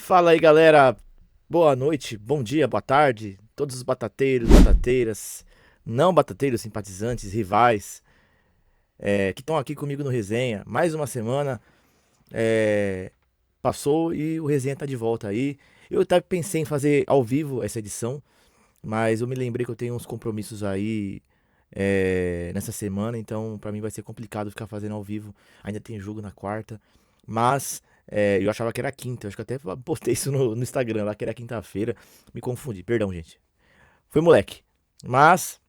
Fala aí, galera. Boa noite, bom dia, boa tarde. Todos os batateiros, batateiras, não batateiros, simpatizantes, rivais, que estão aqui comigo no Resenha. Mais uma semana é, passou e o Resenha tá de volta aí. Eu até pensei em fazer ao vivo essa edição, mas eu me lembrei que eu tenho uns compromissos aí nessa semana, então pra mim vai ser complicado ficar fazendo ao vivo. Ainda tem jogo na quarta, mas eu achava que era quinta. Eu acho que até postei isso no Instagram lá, que era quinta-feira. Me confundi, perdão, gente. Foi moleque. Mas,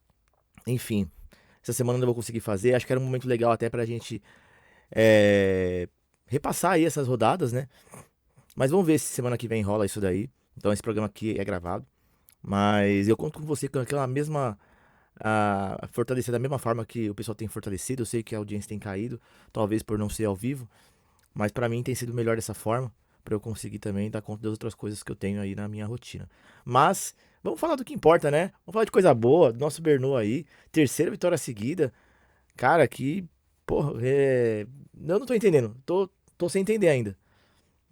enfim, essa semana eu não vou conseguir fazer. Acho que era um momento legal até pra gente é, repassar aí essas rodadas, né? Mas vamos ver se semana que vem rola isso daí. Então esse programa aqui é gravado. Mas eu conto com você com aquela mesma. Fortalecer da mesma forma que o pessoal tem fortalecido. Eu sei que a audiência tem caído, talvez por não ser ao vivo. Mas pra mim tem sido melhor dessa forma, pra eu conseguir também dar conta das outras coisas que eu tenho aí na minha rotina. Mas vamos falar do que importa, né? Vamos falar de coisa boa, do nosso Bernou aí, terceira vitória seguida. Cara, que porra, eu não tô entendendo. Tô sem entender ainda.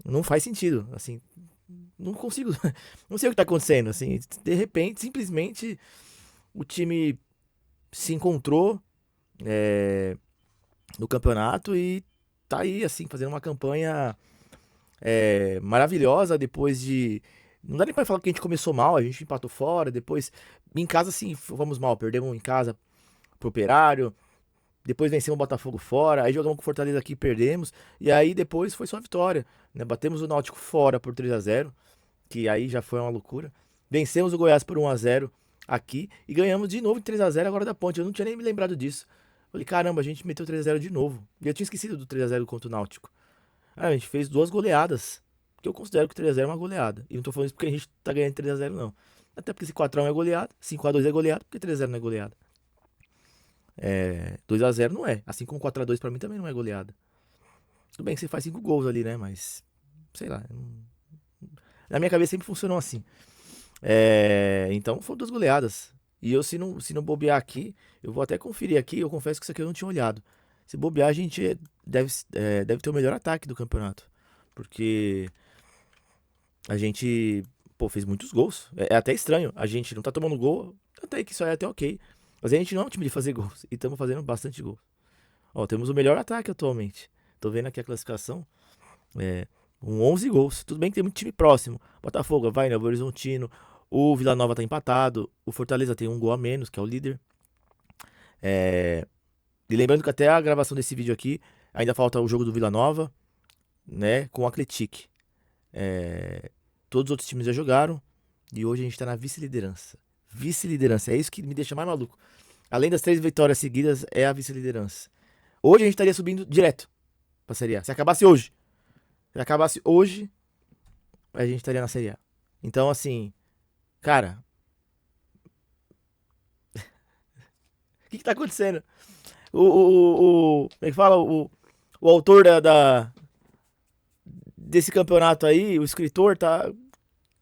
Não faz sentido, assim, não consigo, não sei o que tá acontecendo, assim, de repente, simplesmente o time se encontrou é, no campeonato e tá aí, assim, fazendo uma campanha maravilhosa depois de. Não dá nem pra falar que a gente começou mal, a gente empatou fora, depois. Em casa, sim, fomos mal, perdemos em casa pro Operário, depois vencemos o Botafogo fora, aí jogamos com o Fortaleza aqui e perdemos, e aí depois foi só vitória, né? Batemos o Náutico fora por 3-0, que aí já foi uma loucura. Vencemos o Goiás por 1-0 aqui e ganhamos de novo de 3-0 agora da Ponte. Eu não tinha nem me lembrado disso. Falei, caramba, a gente meteu 3-0 de novo. E eu tinha esquecido do 3-0 contra o Náutico. A gente fez duas goleadas. Que eu considero que o 3x0 é uma goleada. E não tô falando isso porque a gente tá ganhando 3x0, não. Até porque esse 4x1 é goleada, 5x2 é goleada, porque 3x0 não é goleada. 2x0 não é. Assim como 4x2 pra mim também não é goleada. Tudo bem que você faz 5 gols ali, né? Mas, sei lá. Na minha cabeça sempre funcionou assim. Então foram duas goleadas. E eu, se não bobear aqui, eu vou até conferir aqui. Eu confesso que isso aqui eu não tinha olhado. Se bobear, a gente deve ter o melhor ataque do campeonato. Porque a gente, pô, fez muitos gols. É até estranho. A gente não tá tomando gol. Até que isso aí é até ok. Mas a gente não é um time de fazer gols. E estamos fazendo bastante gol. Ó, temos o melhor ataque atualmente. Tô vendo aqui a classificação. É, com 11 gols. Tudo bem que tem muito time próximo. Botafogo, vai, né? O Horizontino. O Vila Nova tá empatado. O Fortaleza tem um gol a menos, que é o líder. É, e lembrando que até a gravação desse vídeo aqui, ainda falta o jogo do Vila Nova, né? Com o Atlético. É, todos os outros times já jogaram. E hoje a gente tá na vice-liderança. Vice-liderança, é isso que me deixa mais maluco. Além das 3 vitórias seguidas, é a vice-liderança. Hoje a gente estaria subindo direto pra Série A. Se acabasse hoje. Se acabasse hoje, a gente estaria na Série A. Então, assim, cara, o que tá acontecendo? Como é que fala? O autor desse campeonato aí, o escritor, tá.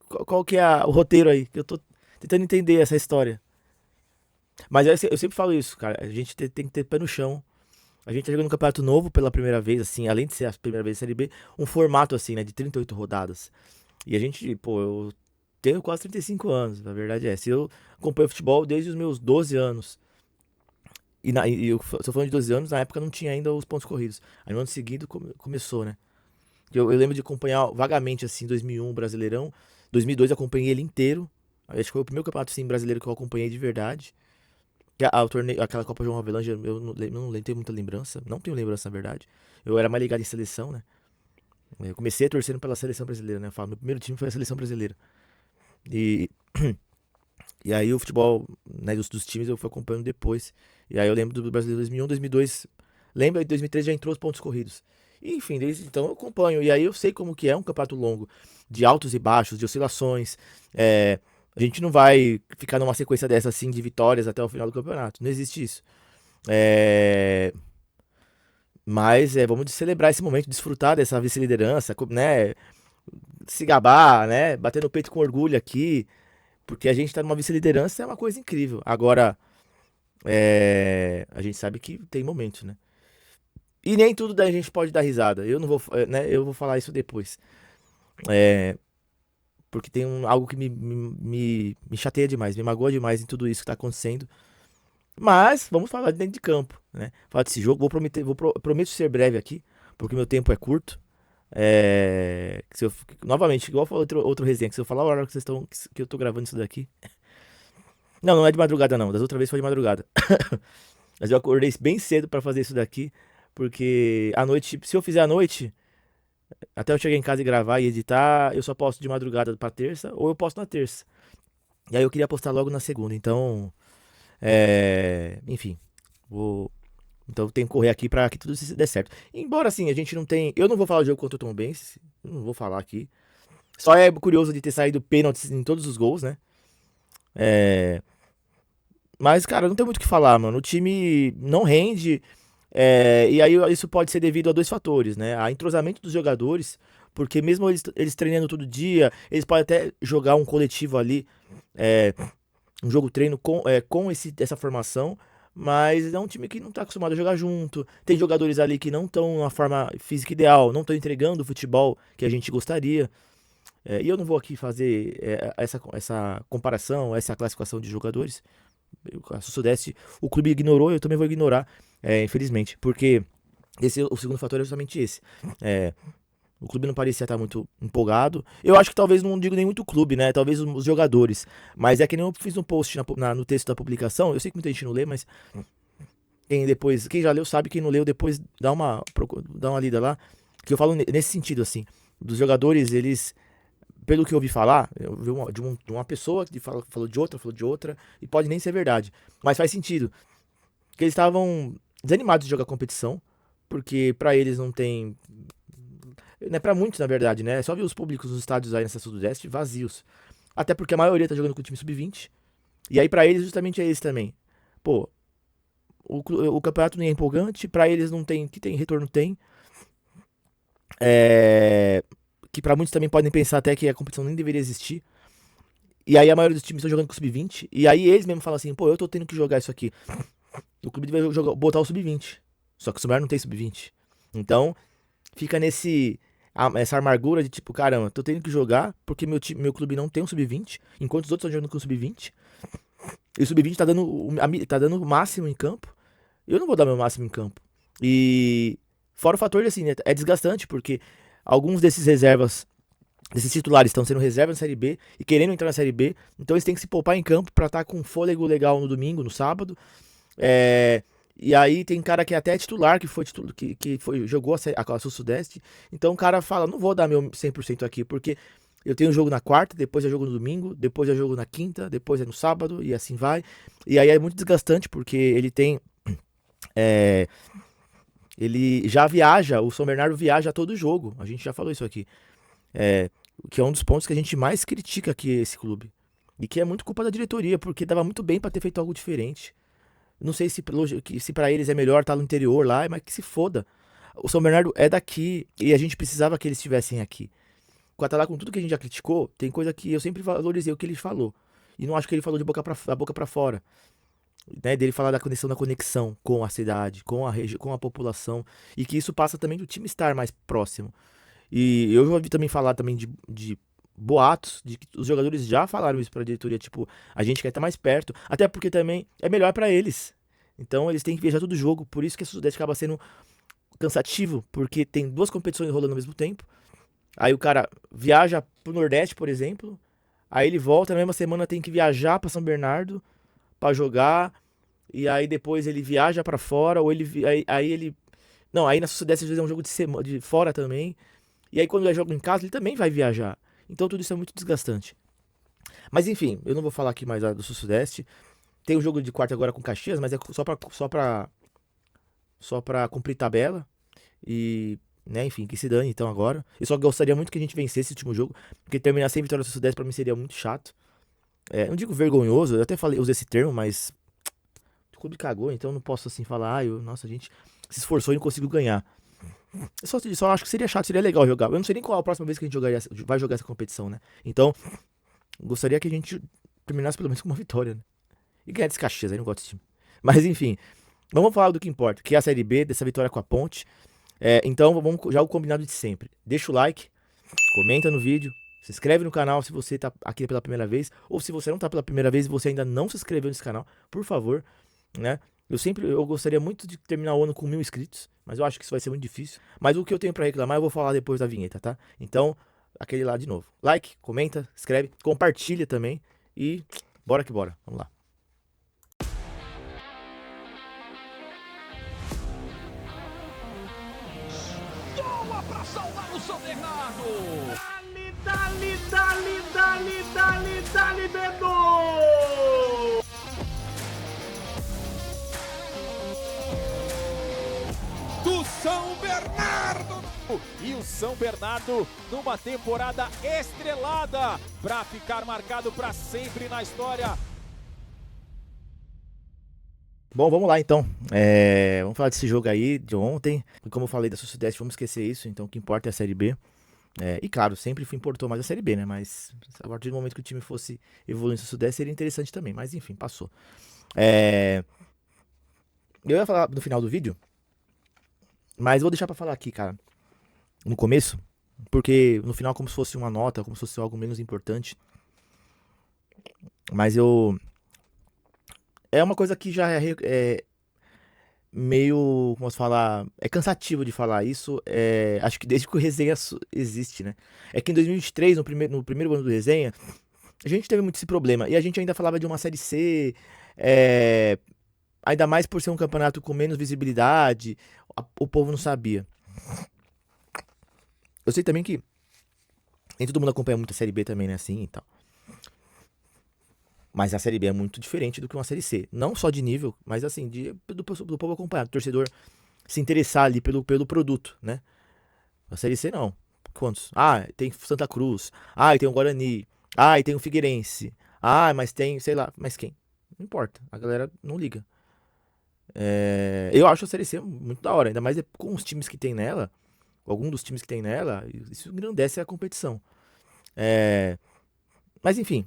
Qual que é o roteiro aí? Que eu tô tentando entender essa história. Mas eu sempre falo isso, cara. A gente tem que ter pé no chão. A gente tá jogando um campeonato novo pela primeira vez, assim, além de ser a primeira vez da Série B, um formato assim, né, de 38 rodadas. E a gente, pô, eu tenho quase 35 anos, na verdade é. Se eu acompanho futebol desde os meus 12 anos. E eu tô falando de 12 anos, na época não tinha ainda os pontos corridos. Aí no ano seguinte começou, né? Eu lembro de acompanhar vagamente, assim, 2001 Brasileirão. 2002 eu acompanhei ele inteiro. Acho que foi o primeiro campeonato, assim, brasileiro que eu acompanhei de verdade. O torneio, aquela Copa João Avelange, eu não tenho muita lembrança. Não tenho lembrança, na verdade. Eu era mais ligado em seleção, né? Eu comecei torcendo pela seleção brasileira, né? Eu falo, meu primeiro time foi a seleção brasileira. E, e aí o futebol, né, dos times eu fui acompanhando depois. E aí eu lembro do Brasileiro 2001, 2002. Lembro, em 2003 já entrou os pontos corridos. E, enfim, desde então eu acompanho. E aí eu sei como que é um campeonato longo, de altos e baixos, de oscilações. É, a gente não vai ficar numa sequência dessa assim de vitórias até o final do campeonato. Não existe isso. É, mas vamos celebrar esse momento, desfrutar dessa vice-liderança, né? Se gabar, né? Bater no peito com orgulho aqui. Porque a gente tá numa vice-liderança é uma coisa incrível. Agora, a gente sabe que tem momentos, né? E nem tudo da gente pode dar risada. Eu não vou, né? Eu vou falar isso depois. porque tem algo que me chateia demais, me magoa demais em tudo isso que tá acontecendo. Mas vamos falar de dentro de campo, né? Falar desse jogo, prometo ser breve aqui, porque meu tempo é curto. Se eu, novamente, igual outro resenha, que se eu falar a hora que vocês estão, que eu tô gravando isso daqui. Não, não é de madrugada não, das outras vezes foi de madrugada. Mas eu acordei bem cedo pra fazer isso daqui, porque à noite, se eu fizer à noite, até eu chegar em casa e gravar e editar, eu só posto de madrugada pra terça, ou eu posto na terça. E aí eu queria postar logo na segunda, então, enfim, vou, então eu tenho que correr aqui pra que tudo isso dê certo. Embora assim, a gente não tem, eu não vou falar o jogo contra o Tom Benz, não vou falar aqui. Só é curioso de ter saído pênaltis em todos os gols, né? É, mas, cara, não tem muito o que falar, mano. O time não rende. E aí isso pode ser devido a dois fatores, né? A entrosamento dos jogadores, porque mesmo eles treinando todo dia, eles podem até jogar um coletivo ali, é, um jogo treino com essa formação, mas é um time que não tá acostumado a jogar junto. Tem jogadores ali que não estão na forma física ideal, não estão entregando o futebol que a gente gostaria. E eu não vou aqui fazer essa comparação, essa classificação de jogadores. A Sudeste, o clube ignorou, eu também vou ignorar, infelizmente, porque o segundo fator é justamente esse. É, o clube não parecia estar muito empolgado. Eu acho que talvez não digo nem muito clube, né? Talvez os jogadores. Mas é que nem eu fiz um post no texto da publicação. Eu sei que muita gente não lê, mas quem já leu sabe, quem não leu depois dá uma lida lá. Que eu falo nesse sentido, assim. Dos jogadores, eles, pelo que eu ouvi falar, eu vi de uma pessoa que falou de outra, e pode nem ser verdade. Mas faz sentido. Que eles estavam desanimados de jogar competição, porque pra eles não tem. Né, pra muitos, na verdade, né? É só ver os públicos nos estádios aí nessa Sudeste vazios. Até porque a maioria tá jogando com o time sub-20. E aí pra eles justamente é esse também. Pô, o campeonato não é empolgante, pra eles não tem, que tem retorno tem. É, que pra muitos também podem pensar até que a competição nem deveria existir. E aí a maioria dos times estão jogando com o sub-20. E aí eles mesmo falam assim, pô, eu tô tendo que jogar isso aqui. O clube deve botar o sub-20. Só que o Sumar não tem sub-20. Então, fica essa amargura de tipo, caramba, tô tendo que jogar porque meu clube não tem um sub-20, enquanto os outros estão jogando com o sub-20. E o sub-20 tá dando o máximo em campo. Eu não vou dar meu máximo em campo. E fora o fator de assim, né, é desgastante porque alguns desses titulares estão sendo reserva na Série B e querendo entrar na Série B, então eles têm que se poupar em campo pra estar com fôlego legal no domingo, no sábado. É, e aí tem cara que é até titular, jogou a Sul-Sudeste. Então o cara fala, não vou dar meu 100% aqui, porque eu tenho jogo na quarta, depois é jogo no domingo, depois é jogo na quinta, depois é no sábado, e assim vai. E aí é muito desgastante, porque ele tem... é, ele já viaja, o São Bernardo viaja a todo jogo. A gente já falou isso aqui. É, que é um dos pontos que a gente mais critica aqui esse clube. E que é muito culpa da diretoria, porque dava muito bem pra ter feito algo diferente. Não sei se pra eles é melhor estar no interior lá, mas que se foda. O São Bernardo é daqui e a gente precisava que eles estivessem aqui. Com tudo que a gente já criticou, tem coisa que eu sempre valorizei o que ele falou. E não acho que ele falou da boca pra fora. Né, dele falar da conexão com a cidade, com a população. E que isso passa também do time estar mais próximo. E eu já ouvi também falar também de boatos, de que os jogadores já falaram isso pra diretoria, tipo, a gente quer estar mais perto, até porque também é melhor pra eles. Então eles têm que viajar todo jogo, por isso que a Sudeste acaba sendo cansativo, porque tem duas competições rolando ao mesmo tempo. Aí o cara viaja pro Nordeste, por exemplo, aí ele volta na mesma semana, tem que viajar pra São Bernardo pra jogar, e aí depois ele viaja pra fora, ou aí ele não, aí na Sudeste às vezes é um jogo de fora também. E aí quando ele joga em casa, ele também vai viajar. Então tudo isso é muito desgastante. Mas enfim, eu não vou falar aqui mais do Sul-Sudeste. Tem um jogo de quarta agora com Caxias, mas é só pra cumprir tabela. E, né, enfim, que se dane então agora. Eu só gostaria muito que a gente vencesse esse último jogo, porque terminar sem vitória do Sul-Sudeste pra mim seria muito chato. Não digo vergonhoso, eu até usei esse termo, mas o clube cagou, então eu não posso assim falar, nossa, a gente se esforçou e não conseguiu ganhar. Eu só acho que seria chato, seria legal jogar. Eu não sei nem qual a próxima vez que a gente vai jogar essa competição, né? Então, gostaria que a gente terminasse pelo menos com uma vitória, né? E ganhar desse Caxias, aí não gosto desse time. Mas enfim, vamos falar do que importa, que é a Série B, dessa vitória com a Ponte. Então, vamos já o combinado de sempre. Deixa o like, comenta no vídeo, Se inscreve no canal se você tá aqui pela primeira vez, ou se você não tá pela primeira vez e você ainda não se inscreveu nesse canal, por favor, né? Eu gostaria muito de terminar o ano com 1000 inscritos, mas eu acho que isso vai ser muito difícil. Mas o que eu tenho pra reclamar eu vou falar depois da vinheta, tá? Então, aquele lá de novo. Like, comenta, escreve, compartilha também e bora que bora. Vamos lá. Boa pra salvar o São Bernardo! Dali, dali, dali, dali, dali, Beto! Do São Bernardo! E o São Bernardo numa temporada estrelada para ficar marcado para sempre na história. Bom, vamos lá então. Vamos falar desse jogo aí de ontem. Como eu falei da Sul-Sudeste, vamos esquecer isso. Então o que importa é a Série B. E claro, sempre importou mais a Série B, né? Mas a partir do momento que o time fosse evoluindo no Sudeste, seria interessante também. Mas enfim, passou. Eu ia falar no final do vídeo, mas vou deixar pra falar aqui, cara. No começo, porque no final como se fosse uma nota, como se fosse algo menos importante. Mas é uma coisa que já é meio, como posso falar, é cansativo de falar isso, acho que desde que o Resenha existe, né? É que em 2023, no primeiro ano do Resenha, a gente teve muito esse problema, e a gente ainda falava de uma Série C, ainda mais por ser um campeonato com menos visibilidade, o povo não sabia. Eu sei também que nem todo mundo acompanha muito a Série B também, né, assim e tal. Mas a Série B é muito diferente do que uma Série C. Não só de nível, mas assim, do povo acompanhar, do torcedor se interessar ali pelo produto, né? A Série C não. Quantos? Ah, tem Santa Cruz. Ah, tem o Guarani. Ah, tem o Figueirense. Ah, mas tem, sei lá, mas quem? Não importa, a galera não liga. Eu acho a Série C muito da hora, ainda mais com os times que tem nela, algum dos times que tem nela, isso engrandece a competição. Mas enfim,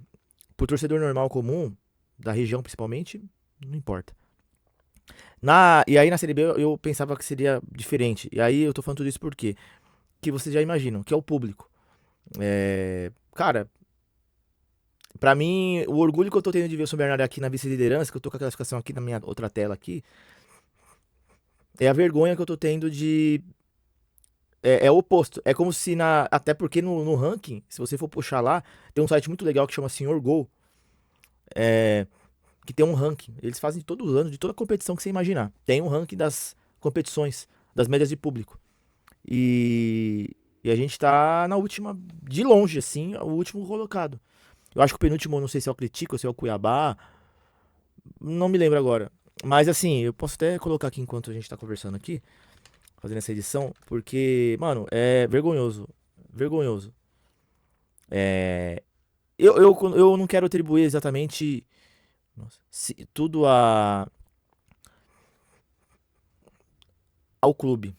pro torcedor normal comum, da região principalmente, não importa. E aí na Série B eu pensava que seria diferente. E aí eu tô falando tudo isso por quê? Que vocês já imaginam, que é o público. Cara, pra mim, o orgulho que eu tô tendo de ver o São Bernardo aqui na vice-liderança, que eu tô com a classificação aqui na minha outra tela aqui, é a vergonha que eu tô tendo de... É o oposto. É como se até porque no ranking, se você for puxar lá, tem um site muito legal que chama Senhor Gol. Que tem um ranking. Eles fazem todo ano, de toda competição que você imaginar. Tem um ranking das competições, das médias de público. E a gente tá na última, de longe, assim, o último colocado. Eu acho que o penúltimo, não sei se é o Critico ou se é o Cuiabá. Não me lembro agora. Mas assim, eu posso até colocar aqui enquanto a gente tá conversando aqui, fazendo essa edição, porque, mano, é vergonhoso. Vergonhoso. Eu não quero atribuir exatamente tudo ao clube.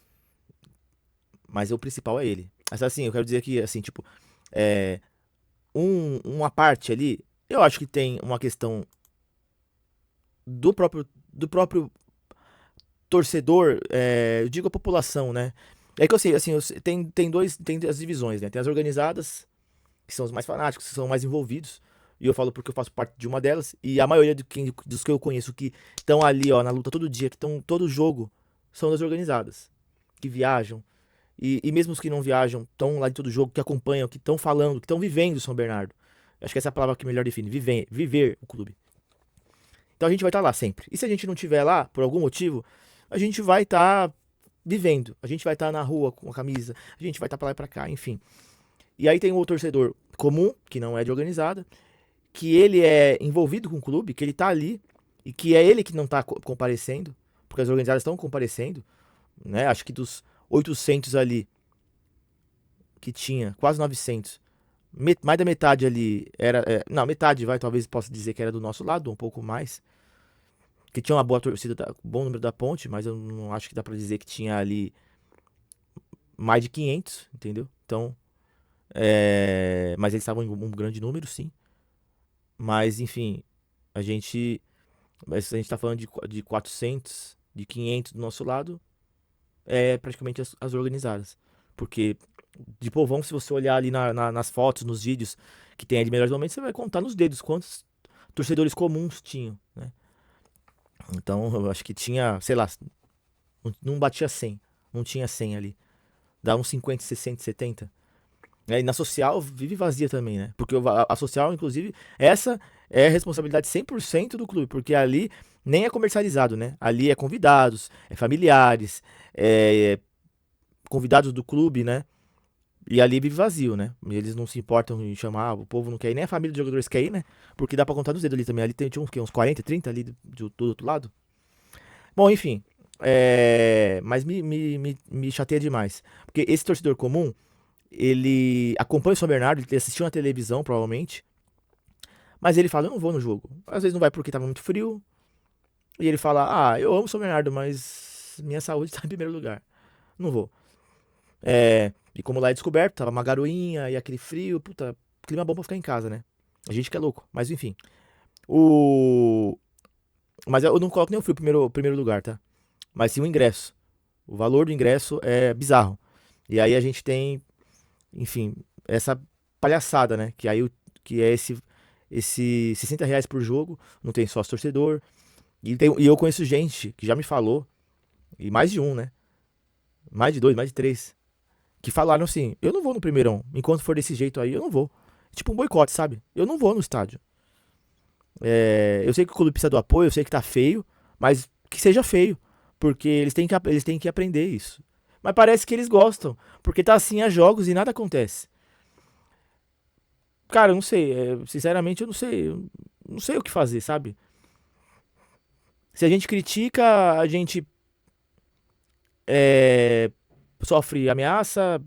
Mas o principal é ele. Mas assim, eu quero dizer que, assim, tipo, é, uma parte ali, eu acho que tem uma questão do próprio torcedor, eu digo a população, né? É que eu sei, assim, tem as divisões, né? Tem as organizadas, que são os mais fanáticos, que são mais envolvidos. E eu falo porque eu faço parte de uma delas. E a maioria dos que eu conheço que estão ali, ó, na luta todo dia, que estão todo jogo, são das organizadas. Que viajam. E mesmo os que não viajam, estão lá em todo jogo, que acompanham, que estão falando, que estão vivendo o São Bernardo. Acho que essa é a palavra que melhor define. Viver o clube. Então a gente vai estar lá sempre. E se a gente não estiver lá, por algum motivo, a gente vai estar vivendo. A gente vai estar na rua com a camisa. A gente vai estar pra lá e pra cá, enfim. E aí tem o torcedor comum, que não é de organizada, que ele é envolvido com o clube, que ele tá ali, e que é ele que não tá comparecendo, porque as organizadas estão comparecendo, né? Acho que dos 800 ali, que tinha, quase 900, mais da metade ali era... não, metade, talvez possa dizer que era do nosso lado, um pouco mais. Que tinha uma boa torcida, bom número da Ponte, mas eu não acho que dá pra dizer que tinha ali mais de 500, entendeu? Então, mas eles estavam em um grande número, sim. Mas, enfim, a gente tá falando de 400, de 500 do nosso lado, é praticamente as organizadas. Porque De povão, se você olhar ali nas fotos, nos vídeos que tem aí de melhores momentos, você vai contar nos dedos quantos torcedores comuns tinham, né? Então, eu acho que tinha, sei lá, não batia 100, não tinha 100 ali. Dá uns 50, 60, 70. E na social vive vazia também, né? Porque a social, inclusive, essa é responsabilidade 100% do clube, porque ali nem é comercializado, né? Ali é convidados, é familiares, é convidados do clube, né? E ali vive vazio, né? E eles não se importam em chamar, o povo não quer ir, nem a família dos jogadores quer ir, né? Porque dá pra contar nos dedos ali também. Ali tinha uns, uns 40, 30 ali do outro lado. Bom, enfim. Mas me chateia demais. Porque esse torcedor comum, ele acompanha o São Bernardo, ele assistiu na televisão, provavelmente. Mas ele fala, eu não vou no jogo. Às vezes não vai porque tava muito frio. E ele fala, eu amo o São Bernardo, mas minha saúde tá em primeiro lugar. Não vou. E como lá é descoberto, tava uma garoinha e aquele frio, puta, clima bom pra ficar em casa, né? A gente que é louco, mas enfim. O... Mas eu não coloco nem o frio primeiro lugar, tá? Mas sim o ingresso. O valor do ingresso é bizarro. E aí a gente tem, enfim, essa palhaçada, né? Que aí que é esse R$ 60 por jogo, não tem sócio torcedor. E eu conheço gente que já me falou, e mais de um, né? Mais de dois, mais de três, que falaram assim, eu não vou no Primeirão, enquanto for desse jeito aí, eu não vou. Tipo um boicote, sabe? Eu não vou no estádio. Eu sei que o clube precisa do apoio, eu sei que tá feio, mas que seja feio, porque eles têm que aprender isso. Mas parece que eles gostam, porque tá assim há jogos e nada acontece. Cara, eu não sei, sinceramente eu não sei o que fazer, sabe? Se a gente critica, a gente é, sofre ameaça,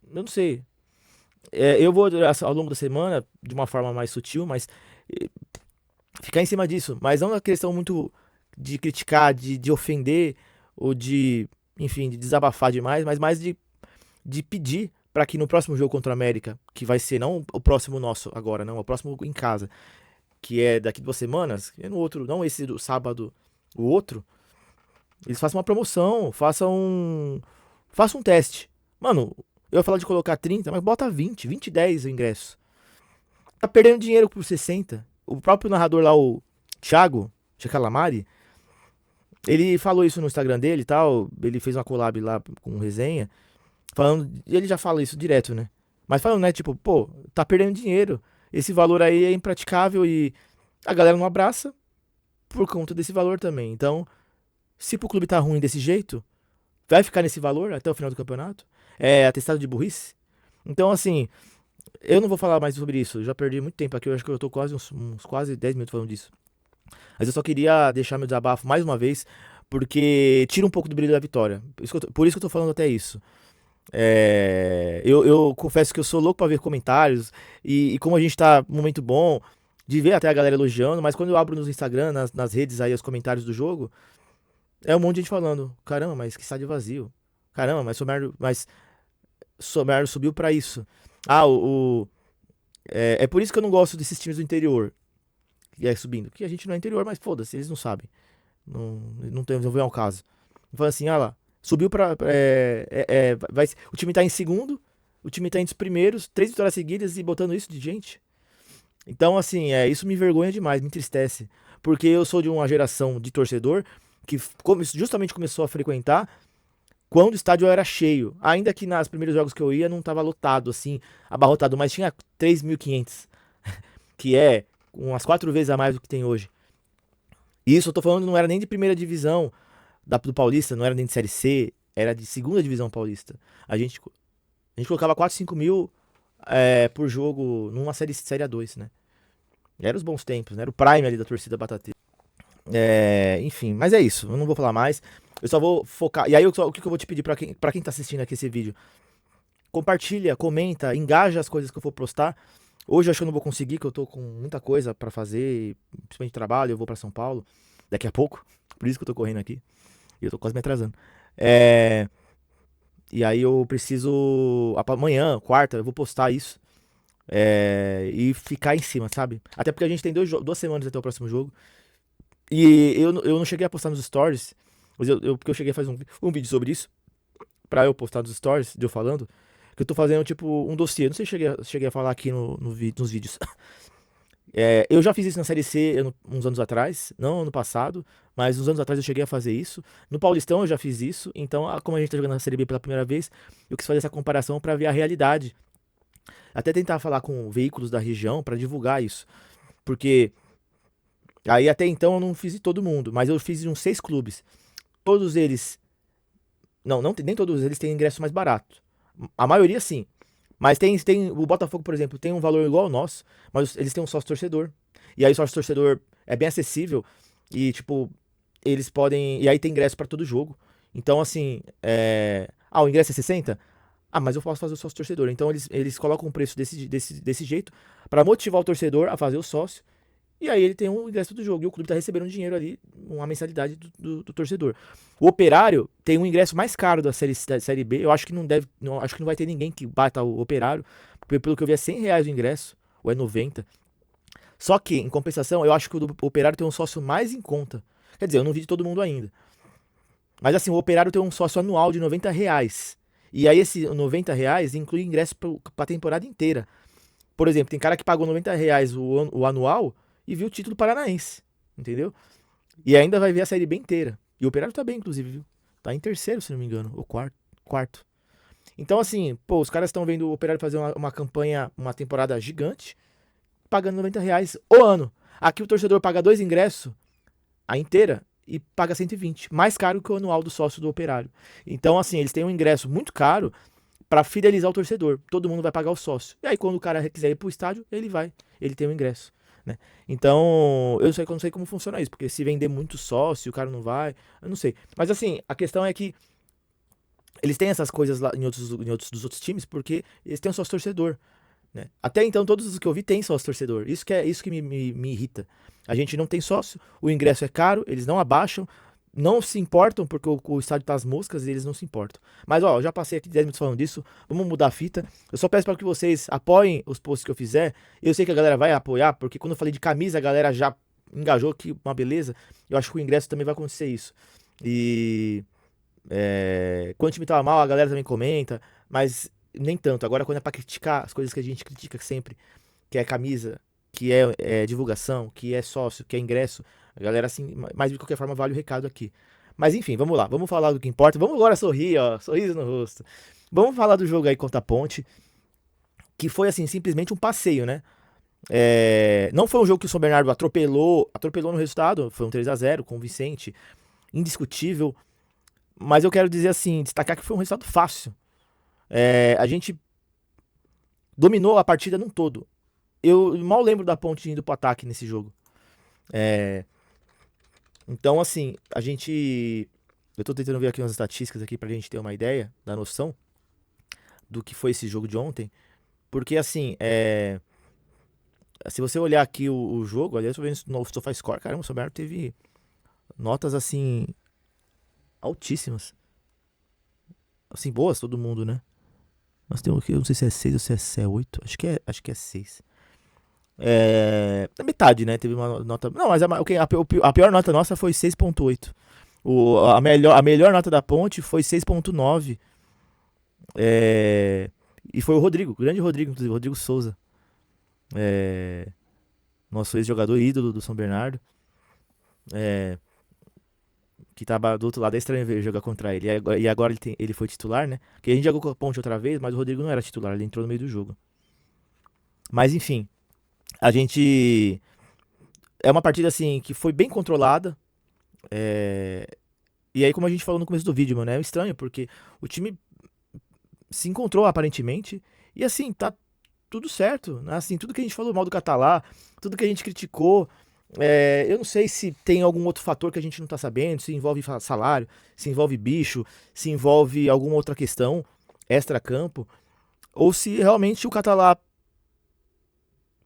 eu não sei. Eu vou, ao longo da semana, de uma forma mais sutil, mas eh, ficar em cima disso. Mas não na questão muito de criticar, de ofender, ou de, enfim, de desabafar demais, mas mais de pedir para que no próximo jogo contra o América, que vai ser não o próximo nosso agora, não, o próximo em casa, que é daqui 2 semanas, é no outro, não esse do sábado, o outro, eles façam uma promoção, façam um teste. Mano, eu ia falar de colocar 30, mas bota 20 e 10 o ingresso. Tá perdendo dinheiro por 60. O próprio narrador lá, o Thiago Calamari, ele falou isso no Instagram dele e tal. Ele fez uma collab lá com o Resenha. Falando. E ele já fala isso direto, né? Mas falando, né? Tipo, pô, tá perdendo dinheiro. Esse valor aí é impraticável e a galera não abraça por conta desse valor também. Então, se pro clube tá ruim desse jeito, vai ficar nesse valor até o final do campeonato? É atestado de burrice? Então, assim, eu não vou falar mais sobre isso. Eu já perdi muito tempo aqui. Eu acho que eu tô quase uns quase 10 minutos falando disso. Mas eu só queria deixar meu desabafo mais uma vez, porque tira um pouco do brilho da vitória. Por isso que eu tô falando até isso. Eu confesso que eu sou louco pra ver comentários. E como a gente tá num momento bom, de ver até a galera elogiando, mas quando eu abro nos Instagram, nas redes aí, os comentários do jogo, é um monte de gente falando: caramba, mas que estádio vazio. Caramba, mas Somerno subiu pra isso. É por isso que eu não gosto desses times do interior que é subindo. Que a gente não é interior, mas foda-se, eles não sabem. Não vem ao caso. Fala assim, lá, subiu o time tá em segundo, o time tá entre os primeiros, 3 vitórias seguidas e botando isso de gente. Então, assim, isso me envergonha demais, me entristece. Porque eu sou de uma geração de torcedor que justamente começou a frequentar quando o estádio era cheio. Ainda que nos primeiros jogos que eu ia não tava lotado, assim, abarrotado, mas tinha 3.500, que é umas 4 vezes a mais do que tem hoje. Isso eu tô falando, não era nem de primeira divisão do Paulista, não era nem de Série C, era de segunda divisão paulista. A gente colocava 4, 5 mil por jogo numa série A2, né? Era os bons tempos, né? Era o prime ali da torcida batateira. Enfim, mas é isso, eu não vou falar mais. Eu só vou focar. E aí, o que eu vou te pedir pra quem tá assistindo aqui esse vídeo? Compartilha, comenta, engaja as coisas que eu for postar. Hoje eu acho que eu não vou conseguir, que eu tô com muita coisa pra fazer, principalmente trabalho. Eu vou pra São Paulo daqui a pouco, por isso que eu tô correndo aqui. E eu tô quase me atrasando. E aí eu preciso. Amanhã, quarta, eu vou postar isso. E ficar em cima, sabe? Até porque a gente tem 2 semanas até o próximo jogo. E eu não cheguei a postar nos stories. Porque eu cheguei a fazer um vídeo sobre isso. pra eu postar nos stories, de eu falando, que eu tô fazendo, tipo, um dossiê. Não sei se cheguei a falar aqui nos vídeos. Eu já fiz isso na Série C uns anos atrás, não ano passado, mas uns anos atrás eu cheguei a fazer isso. No Paulistão eu já fiz isso, então, como a gente tá jogando na Série B pela primeira vez, eu quis fazer essa comparação pra ver a realidade. Até tentar falar com veículos da região pra divulgar isso. Porque aí até então eu não fiz em todo mundo, mas eu fiz em uns 6 clubes. Todos eles. Não, nem todos eles têm ingresso mais barato. A maioria sim. Mas tem o Botafogo, por exemplo, tem um valor igual ao nosso, mas eles têm um sócio torcedor. E aí o sócio torcedor é bem acessível e, tipo, eles podem. E aí tem ingresso pra todo jogo. Então, assim, o ingresso é 60? Ah, mas eu posso fazer o sócio torcedor. Então eles colocam um preço desse jeito pra motivar o torcedor a fazer o sócio. E aí ele tem um ingresso do jogo. E o clube tá recebendo um dinheiro ali, uma mensalidade do torcedor. O Operário tem um ingresso mais caro da série B. Eu acho que acho que não vai ter ninguém que bata o Operário. Porque pelo que eu vi é R$ 100 o ingresso. Ou é 90. Só que, em compensação, eu acho que o do Operário tem um sócio mais em conta. Quer dizer, eu não vi de todo mundo ainda. Mas assim, o Operário tem um sócio anual de R$ 90. E aí esse R$ 90 inclui ingresso pra temporada inteira. Por exemplo, tem cara que pagou R$ 90 o anual e viu o título paranaense, entendeu? E ainda vai ver a Série B inteira. E o Operário tá bem, inclusive, viu? Tá em terceiro, se não me engano, ou quarto. Então, assim, pô, os caras estão vendo o Operário fazer uma campanha, uma temporada gigante, pagando R$ 90 o ano. Aqui o torcedor paga 2 ingressos, a inteira, e paga 120, mais caro que o anual do sócio do Operário. Então, assim, eles têm um ingresso muito caro pra fidelizar o torcedor. Todo mundo vai pagar o sócio. E aí, quando o cara quiser ir pro estádio, ele tem o ingresso. Né? Então, eu não sei como funciona isso, porque se vender muito sócio, o cara não vai, eu não sei. Mas assim, a questão é que eles têm essas coisas lá dos outros times, porque eles têm um sócio torcedor. Né? Até então, todos os que eu vi têm sócio torcedor. Isso que me irrita. A gente não tem sócio, o ingresso é caro, eles não abaixam, não se importam, porque o estádio tá às moscas e eles não se importam. Mas, ó, eu já passei aqui 10 minutos falando disso, vamos mudar a fita. Eu só peço para que vocês apoiem os posts que eu fizer. Eu sei que a galera vai apoiar, porque quando eu falei de camisa, a galera já engajou aqui, uma beleza. Eu acho que o ingresso também vai acontecer isso. E quando o time tava mal, a galera também comenta, mas nem tanto. Agora, quando é pra criticar as coisas que a gente critica sempre, que é camisa, que é divulgação, que é sócio, que é ingresso, a galera, assim, mas de qualquer forma vale o recado aqui. Mas enfim, vamos lá, vamos falar do que importa. Vamos agora sorrir, ó, sorriso no rosto. Vamos falar do jogo aí contra a Ponte, que foi, assim, simplesmente um passeio, né? Não foi um jogo que o São Bernardo atropelou no resultado, foi um 3-0 com o Vicente, indiscutível. Mas eu quero dizer assim, destacar que foi um resultado fácil. A gente dominou a partida num todo. Eu mal lembro da Ponte indo pro ataque nesse jogo. Então, assim, eu tô tentando ver aqui umas estatísticas aqui pra gente ter uma ideia da noção do que foi esse jogo de ontem. Porque, assim, se você olhar aqui o jogo, aliás, eu tô vendo no SofaScore, caramba, o São Bernardo teve notas, assim, altíssimas. Assim, boas todo mundo, né? Nós temos aqui, eu não sei se é 6 ou se é 8, acho que é 6. Na metade, né? Teve uma nota. Não, mas a pior nota nossa foi 6,8. A melhor nota da Ponte foi 6,9. E foi o Rodrigo, o grande Rodrigo, inclusive, Rodrigo Souza. Nosso ex-jogador ídolo do São Bernardo. Que tava do outro lado, é estranho ver jogar contra ele. E agora ele foi titular, né? Porque a gente jogou com a Ponte outra vez, mas o Rodrigo não era titular, ele entrou no meio do jogo. Mas enfim, a gente. É uma partida assim que foi bem controlada. E aí, como a gente falou no começo do vídeo, mano, é estranho, porque o time se encontrou aparentemente. E assim, tá tudo certo. Né? Assim, tudo que a gente falou mal do Catalá, tudo que a gente criticou. Eu não sei se tem algum outro fator que a gente não tá sabendo, se envolve salário, se envolve bicho, se envolve alguma outra questão extra-campo, ou se realmente o Catalá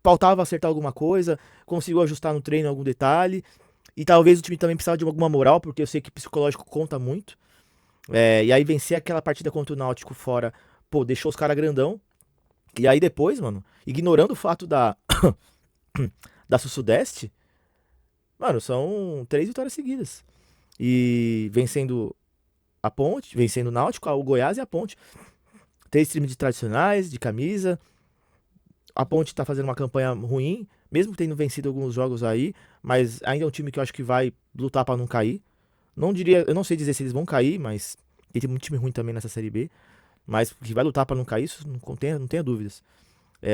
faltava acertar alguma coisa, conseguiu ajustar no treino algum detalhe, e talvez o time também precisava de alguma moral, porque eu sei que psicológico conta muito, e aí vencer aquela partida contra o Náutico fora, pô, deixou os caras grandão, e aí depois, mano, ignorando o fato da Sul-Sudeste, mano, são 3 vitórias seguidas. E vencendo a Ponte, vencendo o Náutico, o Goiás e a Ponte. 3 times tradicionais, de camisa. A Ponte tá fazendo uma campanha ruim, mesmo tendo vencido alguns jogos aí, mas ainda é um time que eu acho que vai lutar pra não cair. Eu não sei dizer se eles vão cair, mas tem muito time ruim também nessa Série B, mas que vai lutar pra não cair, isso não tenha dúvidas.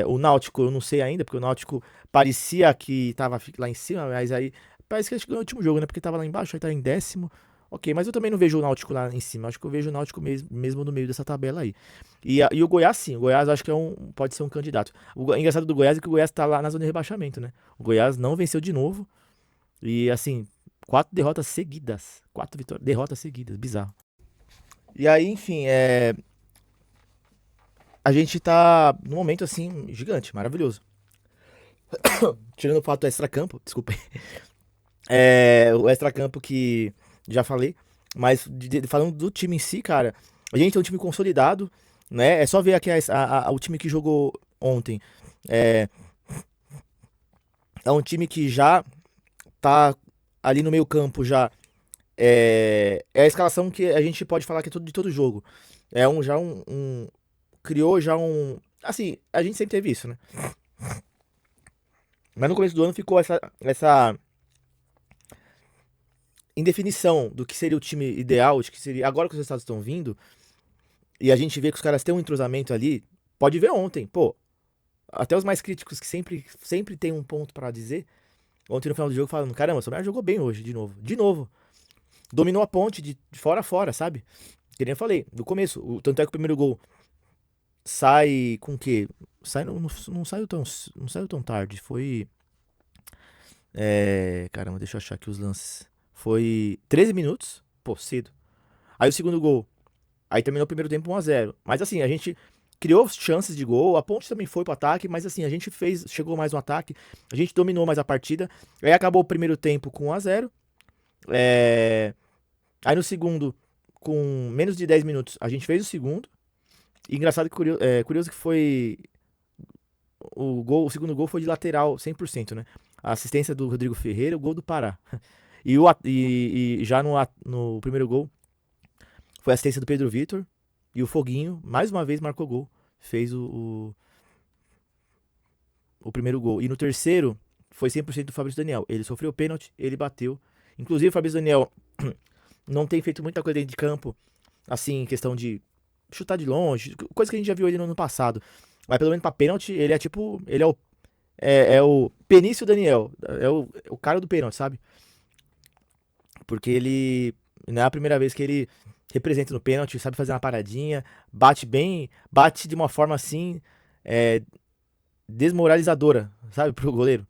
O Náutico eu não sei ainda, porque o Náutico parecia que tava lá em cima, mas aí parece que acho que ganhou o último jogo, né? Porque tava lá embaixo, aí tá em 10º. Ok, mas eu também não vejo o Náutico lá em cima. Acho que eu vejo o Náutico mesmo no meio dessa tabela aí. E o Goiás, sim. O Goiás acho que pode ser um candidato. O engraçado do Goiás é que o Goiás tá lá na zona de rebaixamento, né? O Goiás não venceu de novo. E assim, 4 derrotas seguidas. 4 derrotas seguidas. Bizarro. E aí, enfim, a gente tá num momento assim, gigante, maravilhoso. Tirando o fato do extracampo, desculpa aí. O extracampo que já falei. Mas falando do time em si, cara, a gente é um time consolidado, né? É só ver aqui o time que jogou ontem. É um time que já tá ali no meio campo já. É a escalação que a gente pode falar que é de todo jogo. Criou já um. Assim, a gente sempre teve isso, né? Mas no começo do ano ficou essa indefinição do que seria o time ideal, de que seria. Agora que os resultados estão vindo, e a gente vê que os caras têm um entrosamento ali, pode ver ontem, pô. Até os mais críticos que sempre tem um ponto pra dizer. Ontem no final do jogo falando, caramba, o São Bernardo jogou bem hoje, de novo. De novo. Dominou a Ponte de fora a fora, sabe? Que nem eu falei, no começo. Tanto é que o primeiro gol sai com o quê? Não saiu tão tarde. Foi. Caramba, deixa eu achar aqui os lances. Foi 13 minutos. Pô, cedo. Aí o segundo gol. Aí terminou o primeiro tempo 1-0. Mas assim, a gente criou chances de gol. A Ponte também foi pro ataque. Mas assim, a gente chegou mais no ataque. A gente dominou mais a partida. Aí acabou o primeiro tempo com 1-0. Aí no segundo, com menos de 10 minutos, a gente fez o segundo. E engraçado que curioso que foi. O segundo gol foi de lateral 100%, né? A assistência do Rodrigo Ferreira, o gol do Pará. E já no primeiro gol foi a assistência do Pedro Vitor. E o Foguinho, mais uma vez, marcou gol. Fez o primeiro gol. E no terceiro, foi 100% do Fabrício Daniel. Ele sofreu pênalti, ele bateu. Inclusive, o Fabrício Daniel não tem feito muita coisa dentro de campo, assim, em questão de chutar de longe, coisa que a gente já viu ele no ano passado. Mas pelo menos pra pênalti, ele é tipo. Ele é o Penício Daniel. É o cara do pênalti, sabe? Porque ele. Não é a primeira vez que ele representa no pênalti, sabe fazer uma paradinha, bate bem, bate de uma forma assim. Desmoralizadora, sabe? Pro goleiro.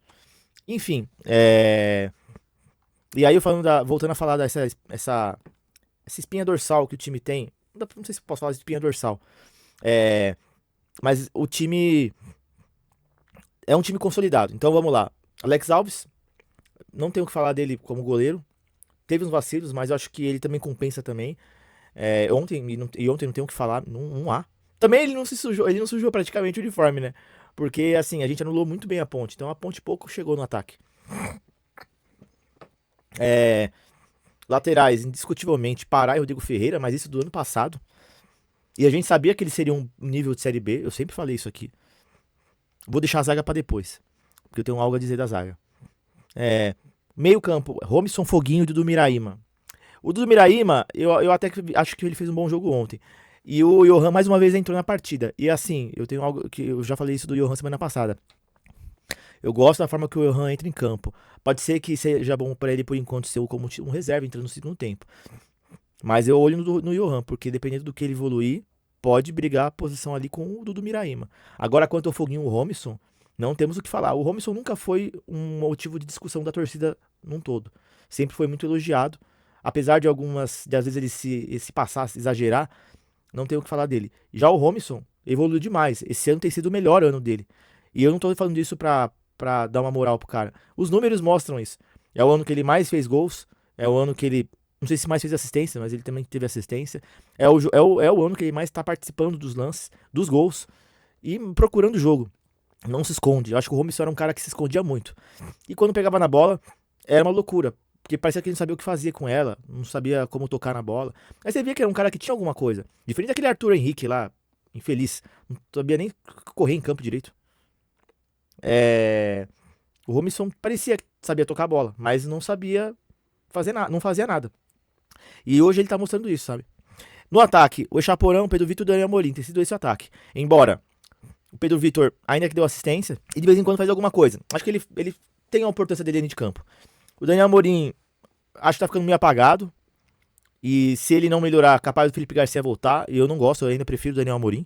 Enfim, E aí, voltando a falar dessa espinha dorsal que o time tem. Não sei se posso falar de espinha dorsal. Mas o time é um time consolidado. Então vamos lá. Alex Alves, não tenho o que falar dele como goleiro. Teve uns vacilos, mas eu acho que ele também compensa também. Ontem não tenho o que falar, não há. Também ele não sujou praticamente o uniforme, né? Porque assim, a gente anulou muito bem a Ponte. Então a Ponte pouco chegou no ataque. Laterais, indiscutivelmente, Pará e Rodrigo Ferreira, mas isso do ano passado. E a gente sabia que eles seriam um nível de Série B, eu sempre falei isso aqui. Vou deixar a zaga pra depois, porque eu tenho algo a dizer da zaga. Meio campo, Romisson, Foguinho e Dudu Miraíma. O Dudu Miraíma, eu até acho que ele fez um bom jogo ontem. E o Johan mais uma vez entrou na partida. E assim, eu tenho algo que eu já falei isso do Johan semana passada. Eu gosto da forma que o Johan entra em campo. Pode ser que seja bom pra ele por enquanto ser como um reserva entrando no segundo tempo. Mas eu olho no Johan, porque dependendo do que ele evoluir, pode brigar a posição ali com o Dudu Miraíma. Agora, quanto ao Foguinho e o Romisson, não temos o que falar. O Romisson nunca foi um motivo de discussão da torcida num todo. Sempre foi muito elogiado. Apesar de às vezes ele se passar, se exagerar, não tenho o que falar dele. Já o Romisson evoluiu demais. Esse ano tem sido o melhor ano dele. E eu não tô falando disso pra dar uma moral pro cara. Os números mostram isso. É o ano que ele mais fez gols. É o ano que ele, não sei se mais fez assistência, mas ele também teve assistência. É o ano que ele mais tá participando dos lances, dos gols e procurando o jogo. Não se esconde. Eu acho que o Romisson era um cara que se escondia muito. E quando pegava na bola, era uma loucura. Porque parecia que ele não sabia o que fazer com ela, não sabia como tocar na bola. Aí você via que era um cara que tinha alguma coisa. Diferente daquele Arthur Henrique lá, infeliz. Não sabia nem correr em campo direito. O Robinson parecia que sabia tocar a bola, mas não sabia fazer nada, não fazia nada. E hoje ele tá mostrando isso, sabe? No ataque, o Echaporão, o Pedro Vitor e o Daniel Amorim, tem sido esse o ataque. Embora o Pedro Vitor ainda que deu assistência, e de vez em quando faz alguma coisa. Acho que ele tem a importância dele dentro de campo. O Daniel Amorim, acho que tá ficando meio apagado. E se ele não melhorar, capaz do Felipe Garcia voltar. E eu não gosto, eu ainda prefiro o Daniel Amorim.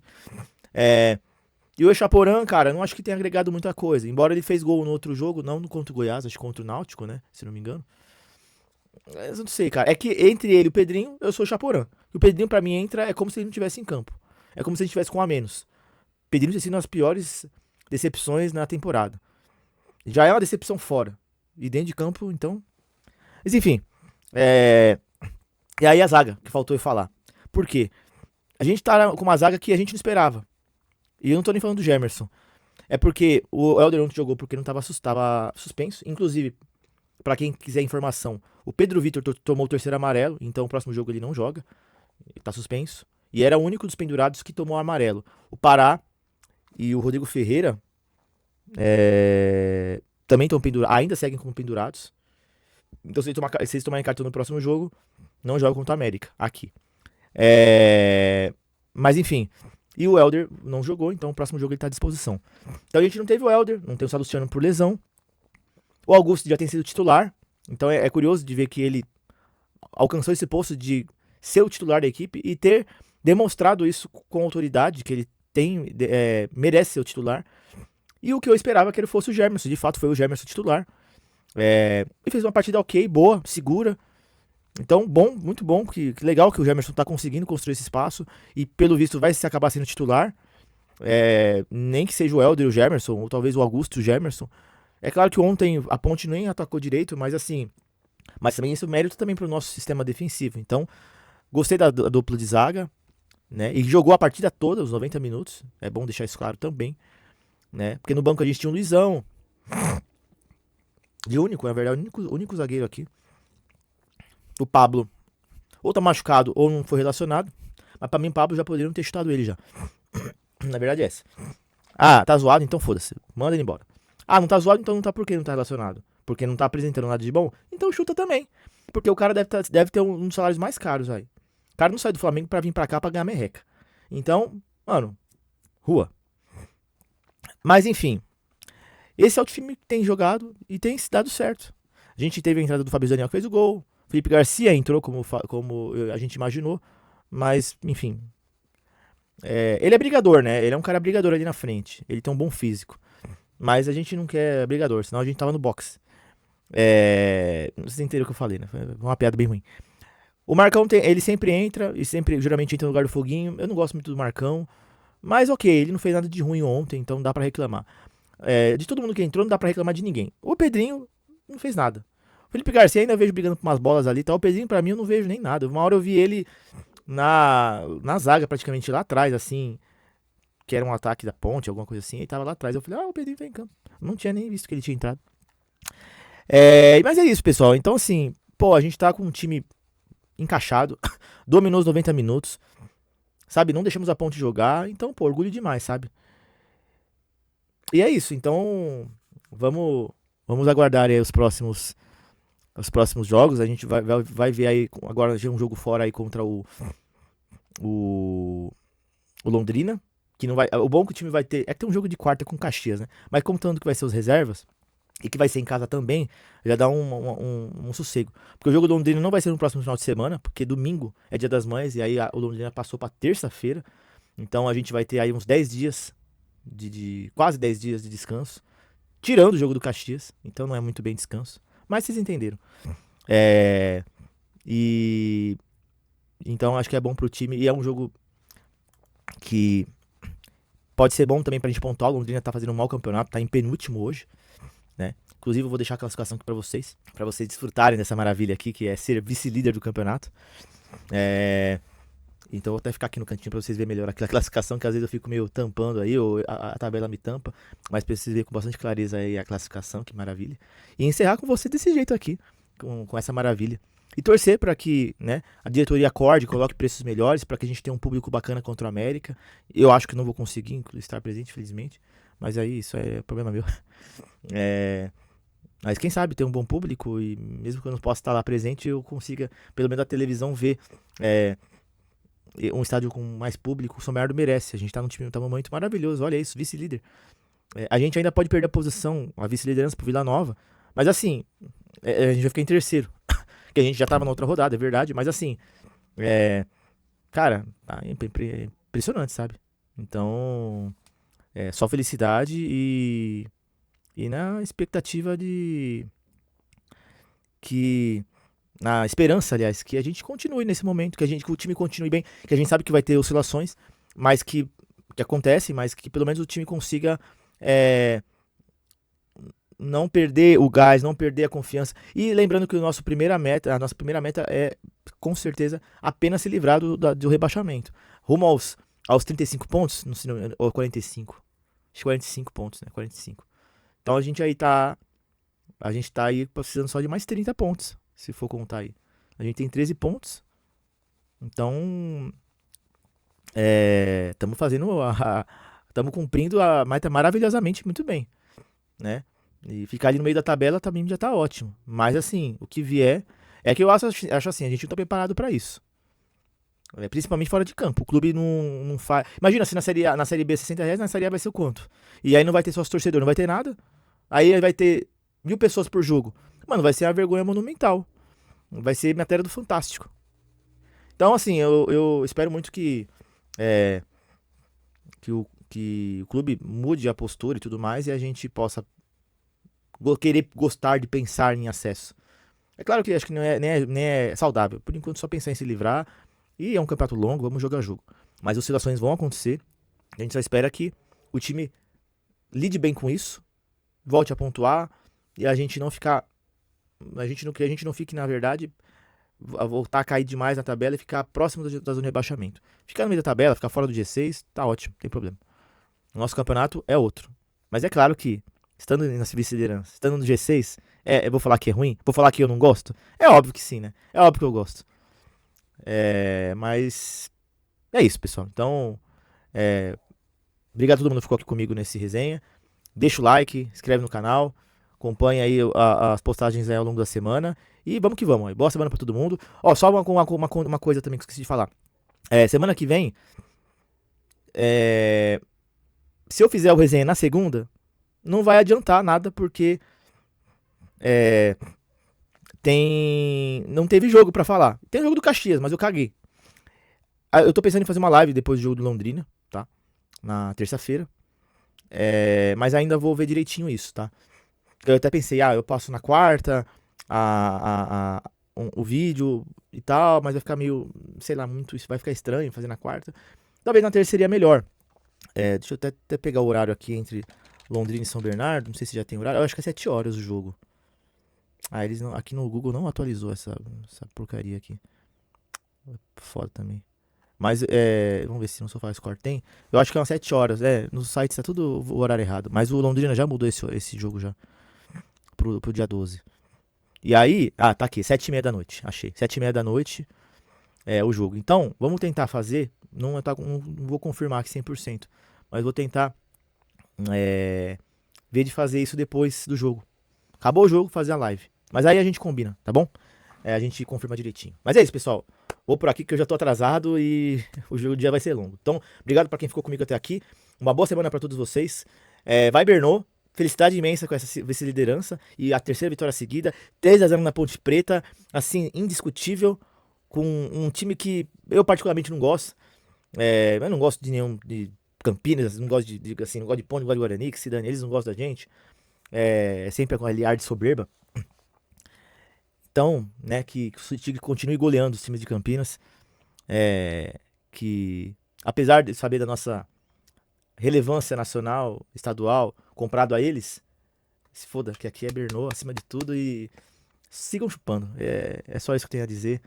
E o Echaporã, cara, não acho que tenha agregado muita coisa. Embora ele fez gol no outro jogo, não contra o Goiás, acho que contra o Náutico, né? Se não me engano. Mas eu não sei, cara. É que entre ele e o Pedrinho, eu sou o Echaporã. E o Pedrinho, pra mim, entra, é como se ele não estivesse em campo. É como se ele estivesse com um a menos. O Pedrinho tem sido uma das piores decepções na temporada. Já é uma decepção fora. E dentro de campo, então... Mas enfim. E aí a zaga, que faltou eu falar. Por quê? A gente tá com uma zaga que a gente não esperava. E eu não tô nem falando do Gemerson. É porque o Helder ontem jogou porque não tava suspenso. Inclusive, pra quem quiser informação, o Pedro Vitor tomou o terceiro amarelo. Então o próximo jogo ele não joga. Ele tá suspenso. E era o único dos pendurados que tomou o amarelo. O Pará e o Rodrigo Ferreira também estão pendurados. Ainda seguem como pendurados. Então se eles tomarem cartão no próximo jogo, não jogam contra a América. Aqui. Mas enfim... E o Helder não jogou, então o próximo jogo ele tá à disposição. Então a gente não teve o Helder, não tem o Salustiano por lesão. O Augusto já tem sido titular. Então é curioso de ver que ele alcançou esse posto de ser o titular da equipe e ter demonstrado isso com autoridade, que ele merece ser o titular. E o que eu esperava que ele fosse o Gemerson. De fato foi o Gemerson titular. E fez uma partida ok, boa, segura. Então, bom, muito bom, que legal que o Gemerson tá conseguindo construir esse espaço e pelo visto vai se acabar sendo titular, nem que seja o Helder e o Gemerson, ou talvez o Augusto e o Gemerson. É claro que ontem a Ponte nem atacou direito, mas também esse é o mérito também pro nosso sistema defensivo. Então, gostei da dupla de zaga, né, e jogou a partida toda, os 90 minutos, é bom deixar isso claro também, né, porque no banco a gente tinha o Luizão, de único, na verdade, o único zagueiro aqui. O Pablo ou tá machucado ou não foi relacionado. Mas pra mim o Pablo já poderiam ter chutado ele já. Na verdade é essa. Ah, tá zoado, então foda-se. Manda ele embora. Ah, não tá zoado, então não tá por que não tá relacionado? Porque não tá apresentando nada de bom? Então chuta também. Porque o cara deve ter um dos salários mais caros aí. O cara não sai do Flamengo pra vir pra cá pra ganhar merreca. Então, mano, rua. Mas enfim. Esse é o time que tem jogado e tem se dado certo. A gente teve a entrada do Fabio Daniel que fez o gol. Felipe Garcia entrou como a gente imaginou, mas, enfim. Ele é brigador, né? Ele é um cara brigador ali na frente. Ele tem um bom físico. Mas a gente não quer brigador, senão a gente tava no boxe. Não sei se entenderam o que eu falei, né? Foi uma piada bem ruim. O Marcão, ele sempre entra, e sempre, geralmente, entra no lugar do Foguinho. Eu não gosto muito do Marcão, mas ok, ele não fez nada de ruim ontem, então dá pra reclamar. De todo mundo que entrou, não dá pra reclamar de ninguém. O Pedrinho não fez nada. Felipe Garcia ainda vejo brigando por umas bolas ali e tal. O Pedrinho, pra mim, eu não vejo nem nada. Uma hora eu vi ele na zaga, praticamente lá atrás, assim. Que era um ataque da Ponte, alguma coisa assim. Ele tava lá atrás. Eu falei, o Pedrinho tá em campo. Não tinha nem visto que ele tinha entrado. Mas é isso, pessoal. Então, assim, a gente tá com um time encaixado. Dominou os 90 minutos. Sabe? Não deixamos a Ponte jogar. Então, orgulho demais, sabe? E é isso. Então, vamos aguardar aí os próximos jogos. A gente vai ver aí, agora já um jogo fora aí contra o Londrina, que não vai, o bom que o time vai ter, é que tem um jogo de quarta com Caxias, né, mas contando que vai ser os reservas, e que vai ser em casa também, já dá um sossego, porque o jogo do Londrina não vai ser no próximo final de semana, porque domingo é dia das mães, e aí o Londrina passou pra terça-feira, então a gente vai ter aí uns 10 dias, quase 10 dias de descanso, tirando o jogo do Caxias, então não é muito bem descanso. Mas vocês entenderam. Então acho que é bom pro time. E é um jogo que pode ser bom também pra gente pontuar. O Londrina tá fazendo um mau campeonato, tá em penúltimo hoje, né? Inclusive eu vou deixar a classificação aqui pra vocês desfrutarem dessa maravilha aqui, que é ser vice-líder do campeonato. Então eu vou até ficar aqui no cantinho pra vocês verem melhor aquela classificação, que às vezes eu fico meio tampando aí, ou a tabela me tampa, mas pra vocês verem com bastante clareza aí a classificação, que maravilha. E encerrar com você desse jeito aqui, com essa maravilha. E torcer para que, né, a diretoria acorde, coloque preços melhores, para que a gente tenha um público bacana contra o América. Eu acho que não vou conseguir estar presente, infelizmente. Mas aí isso é problema meu. Mas quem sabe ter um bom público e mesmo que eu não possa estar lá presente, eu consiga, pelo menos na televisão, ver um estádio com mais público. O São Bernardo merece. A gente tá num momento maravilhoso. Olha isso, vice-líder. A gente ainda pode perder a posição, a vice-liderança pro Vila Nova. Mas assim, a gente vai ficar em terceiro. Que a gente já tava na outra rodada, é verdade. Mas assim, cara, tá impressionante, sabe? Então, só felicidade e na expectativa na esperança, aliás, que a gente continue nesse momento, que o time continue bem, que a gente sabe que vai ter oscilações, mas que acontece, mas que pelo menos o time consiga não perder o gás, não perder a confiança. E lembrando que a nossa primeira meta é, com certeza, apenas se livrar do rebaixamento. Rumo aos 35 pontos, ou 45. Acho que 45 pontos, né? 45. Então a gente tá aí precisando só de mais 30 pontos, se for contar aí. A gente tem 13 pontos. Então, estamos cumprindo a meta maravilhosamente muito bem, né? E ficar ali no meio da tabela também já tá ótimo. Mas assim, o que vier é que eu acho assim, a gente não tá preparado para isso. Principalmente fora de campo. O clube não faz. Imagina se na série B 60 reais, na série A vai ser o quanto? E aí não vai ter sócio torcedor, não vai ter nada. Aí vai ter 1.000 pessoas por jogo. Mano, vai ser uma vergonha monumental. Vai ser matéria do Fantástico. Então, assim, eu espero muito que o clube mude a postura e tudo mais e a gente possa querer gostar de pensar em acesso. É claro que acho que nem é saudável. Por enquanto, só pensar em se livrar. E é um campeonato longo, vamos jogar jogo. Mas oscilações vão acontecer. A gente só espera que o time lide bem com isso, volte a pontuar e a gente não ficar. Que a gente não fique, na verdade, a voltar a cair demais na tabela e ficar próximo da zona de rebaixamento. Ficar no meio da tabela, ficar fora do G6, tá ótimo, não tem problema. O nosso campeonato é outro. Mas é claro que, estando na vice-liderança, estando no G6, eu vou falar que é ruim? Vou falar que eu não gosto? É óbvio que sim, né? É óbvio que eu gosto. Mas é isso, pessoal. Então, obrigado a todo mundo que ficou aqui comigo nesse resenha. Deixa o like, se inscreve no canal, acompanha aí as postagens aí ao longo da semana. E vamos que vamos. Boa semana pra todo mundo. Ó, só uma coisa também que eu esqueci de falar. Semana que vem, se eu fizer o resenha na segunda, não vai adiantar nada, porque não teve jogo pra falar. Tem jogo do Caxias, mas eu caguei. Eu tô pensando em fazer uma live depois do jogo do Londrina, tá? Na terça-feira. Mas ainda vou ver direitinho isso, tá? Eu até pensei, eu passo na quarta o vídeo e tal, mas vai ficar meio, sei lá, muito, isso vai ficar estranho fazer na quarta. Talvez na terça seria melhor. Deixa eu até pegar o horário aqui entre Londrina e São Bernardo. Não sei se já tem horário. Eu acho que é 7 horas o jogo. Eles não, aqui no Google não atualizou essa porcaria aqui. Foda também. Mas, vamos ver se no SofaScore tem. Eu acho que é umas 7 horas. No site está tudo o horário errado. Mas o Londrina já mudou esse jogo já. Pro dia 12. E aí, tá aqui, 7h30 da noite. Achei. 7h30 da noite o jogo. Então, vamos tentar fazer. Não vou confirmar aqui 100%. Mas vou tentar ver de fazer isso depois do jogo. Acabou o jogo, fazer a live. Mas aí a gente combina, tá bom? A gente confirma direitinho. Mas é isso, pessoal. Vou por aqui que eu já tô atrasado e o dia vai ser longo. Então, obrigado pra quem ficou comigo até aqui. Uma boa semana pra todos vocês. Vai Bernô. Felicidade imensa com essa vice-liderança e a terceira vitória seguida. 3-0 na Ponte Preta. Assim, indiscutível. Com um time que eu particularmente não gosto. Eu não gosto de nenhum de Campinas. Não gosto não gosto de Ponte, não gosto de Guarani. Que se dane, eles não gostam da gente. Sempre com aquele ar de soberba. Então, né, que o Tigre continue goleando os times de Campinas. Que, apesar de saber da nossa relevância nacional, estadual, comprado a eles, se foda, que aqui é Bernô acima de tudo e sigam chupando. É só isso que eu tenho a dizer.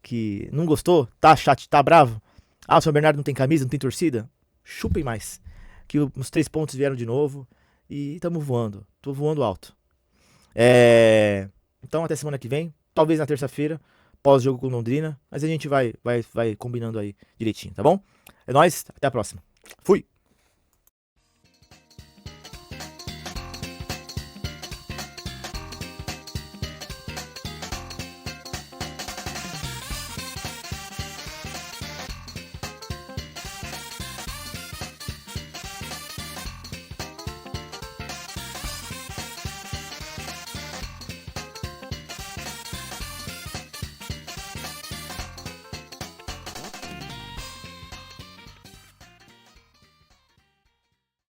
Que não gostou? Tá chato, tá bravo? O São Bernardo não tem camisa, não tem torcida? Chupem mais. Que os 3 pontos vieram de novo e estamos voando. Tô voando alto. Então até semana que vem, talvez na terça-feira, pós-jogo com Londrina, mas a gente vai combinando aí direitinho, tá bom? É nóis, até a próxima. Fui!